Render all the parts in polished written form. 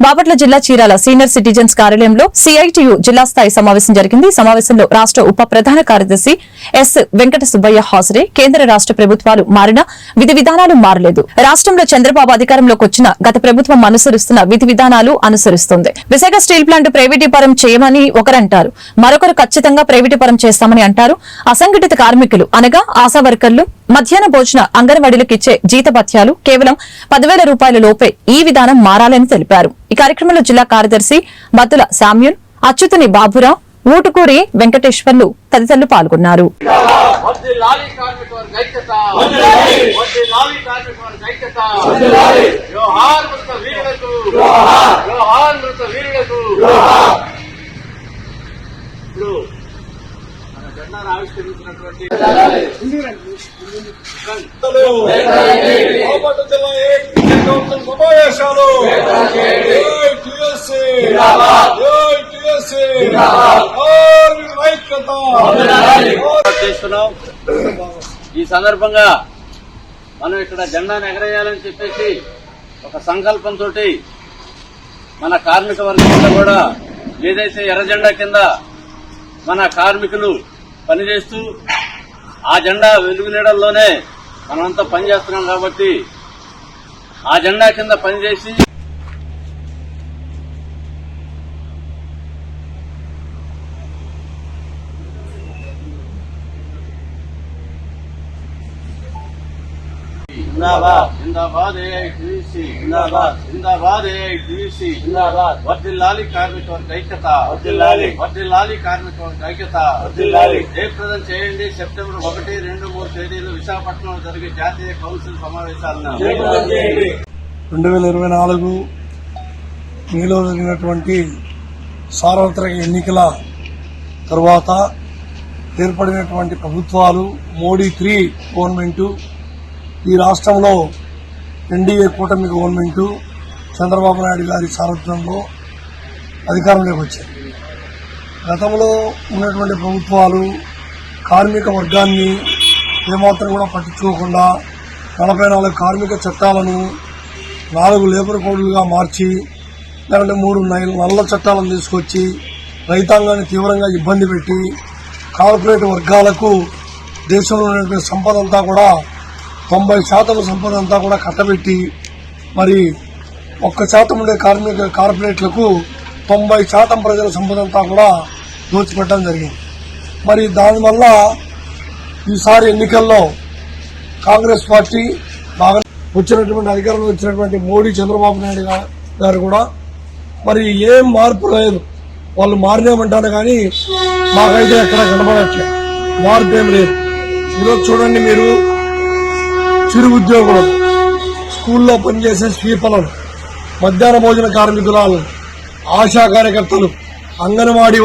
బాపట్ల జిల్లా Chirala senior citizens కార్యాలయంలో CITU జిల్లా స్థాయి సమావేశం జరిగింది. సమావేశంలో రాష్ట్ర ఉప ప్రధాన కార్యదర్శి ఎస్ వెంకట సుబ్బయ్య హాజరై కేంద్ర రాష్ట్ర ప్రభుత్వాలు మారినా విధి విధానాలు మారలేదు. రాష్ట్రంలో చంద్రబాబు అధికారంలోకి వచ్చిన గత ప్రభుత్వం అనుసరిస్తున్న విధి విధానాలు అనుసరిస్తుంది. విశాఖ స్టీల్ ప్లాంట్ ప్రైవేటీకరణ చేయమని ఒకరంటారు, మరొకరు ఖచ్చితంగా ప్రైవేటీకరణ చేస్తామని అంటారు. అసంఘటిత కార్మికులు అనగా ఆశా వర్కర్లు మధ్యాహ్న భోజన అంగన్వాడీలకు ఇచ్చే జీతభత్యాలు కేవలం 10,000 రూపాయల లోపే ఈ విధానం మారాలని తెలిపారు. ఈ కార్యక్రమంలో జిల్లా కార్యదర్శి బత్తుల శామ్యూల్, అచ్యుతుని బాబురావు, ఊటుకూరి వెంకటేశ్వర్లు తదితరులు పాల్గొన్నారు. ఆవిష్కరించినటువంటి సమావేశాలు చేస్తున్నాం. ఈ సందర్భంగా మనం ఇక్కడ జెండాను ఎగరేయాలని చెప్పేసి ఒక సంకల్పంతో మన కార్మిక వర్గంలో కూడా ఏదైతే ఎర్ర జెండా కింద మన కార్మికులు పనిచేస్తూ ఆ జెండా వెలుగు నీడల్లోనే మనమంతా పనిచేస్తున్నాం కాబట్టి ఆ జెండా కింద పనిచేసి జిందాబాద్ ఏఐటీయూసీ జిందాబాద్ జిందాబాద్ ఏఐటీయూసీ జిందాబాద్ వర్ధిల్లాలి కార్మిక వర్గ ఐక్యత వర్ధిల్లాలి కార్మిక వర్గ ఐక్యత జయప్రదం చేయండి. సెప్టెంబర్ 1, 2, 3 తేదీలు విశాఖపట్నంలో జరిగే జాతీయ కౌన్సిల్ సమావేశాలను 2024 మేలో జరిగినటువంటి సార్వత్రిక ఎన్నికల తరువాత ఏర్పడినటువంటి ప్రభుత్వాలు మోడీ 3 గవర్నమెంటు, ఈ రాష్ట్రంలో ఎన్డీఏ కూటమి గవర్నమెంటు చంద్రబాబు నాయుడు గారి సారథ్యంలో అధికారంలోకి వచ్చాయి. గతంలో ఉన్నటువంటి ప్రభుత్వాలు కార్మిక వర్గాన్ని ఏమాత్రం కూడా పట్టించుకోకుండా 44 కార్మిక చట్టాలను 4 లేబర్ కోడ్లుగా మార్చి, లేదంటే 3 నల్ల చట్టాలను తీసుకొచ్చి రైతాంగాన్ని తీవ్రంగా ఇబ్బంది పెట్టి కార్పొరేట్ వర్గాలకు దేశంలో ఉన్నటువంటి సంపద అంతా కూడా 90% సంపద అంతా కూడా కట్టబెట్టి, మరి 1% ఉండే కార్పొరేట్లకు 90% ప్రజల సంపద అంతా కూడా దోచిపెట్టడం జరిగింది. మరి దానివల్ల ఈసారి ఎన్నికల్లో కాంగ్రెస్ పార్టీ బాగా అధికారంలో వచ్చినటువంటి మోడీ చంద్రబాబు నాయుడు గారు కూడా మరి ఏం మార్పు లేదు. వాళ్ళు మారినామంటారు కానీ మాకైతే ఎక్కడ కనబడట్లేదు, మార్పు ఏం లేదు. ఈరోజు చూడండి, మీరు చిరు ఉద్యోగులు, స్కూల్లో పనిచేసే స్వీపర్లు, మధ్యాహ్న భోజన కార్మికురాలు, ఆశా కార్యకర్తలు, అంగన్వాడీ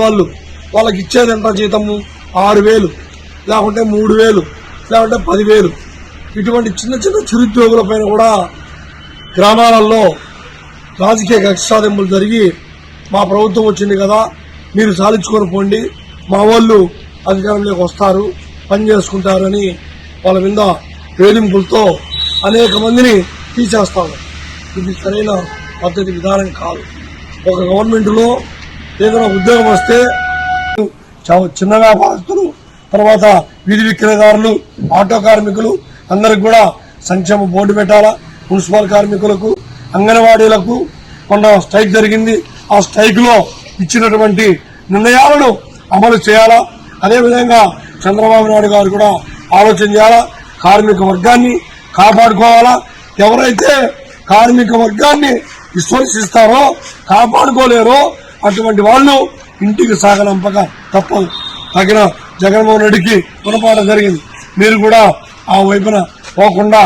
వాళ్ళకి ఇచ్చేది ఎంత జీతము? 6,000, లేకుంటే 3,000, లేకుంటే 10,000. ఇటువంటి చిన్న చిన్న చిరుద్యోగుల పైన కూడా గ్రామాలలో రాజకీయ కక్ష సాధింపులు జరిగి మా ప్రభుత్వం వచ్చింది కదా, మీరు సాధించుకొని పోండి, మా వాళ్ళు అధికారంలోకి వస్తారు, పని చేసుకుంటారని వాళ్ళ మీద వేధింపులతో అనేక మందిని తీసేస్తాను. ఇది సరైన పద్ధతి విధానం కాదు. ఒక గవర్నమెంట్లో ఏదైనా ఉద్యోగం వస్తే చిన్న వ్యాపారస్తులు, తర్వాత వీధి విక్రయదారులు, ఆటో కార్మికులు అందరికి కూడా సంక్షేమ బోర్డు పెట్టాలా. మున్సిపల్ కార్మికులకు, అంగన్వాడీలకు కొంత స్ట్రైక్ జరిగింది. ఆ స్ట్రైక్ లో ఇచ్చినటువంటి నిర్ణయాలను అమలు చేయాలా. అదేవిధంగా చంద్రబాబు నాయుడు గారు కూడా ఆలోచన చేయాలా. కార్మిక వర్గాన్ని కాపాడుకోవాలా. ఎవరైతే కార్మిక వర్గాన్ని విశ్వసిస్తారో, కాపాడుకోలేరో అటువంటి వాళ్ళు ఇంటికి సాగనంపక తప్పదు. తగిన జగన్మోహన్ రెడ్డికి గుణపాఠం జరిగింది. మీరు కూడా ఆ వైపున పోకుండా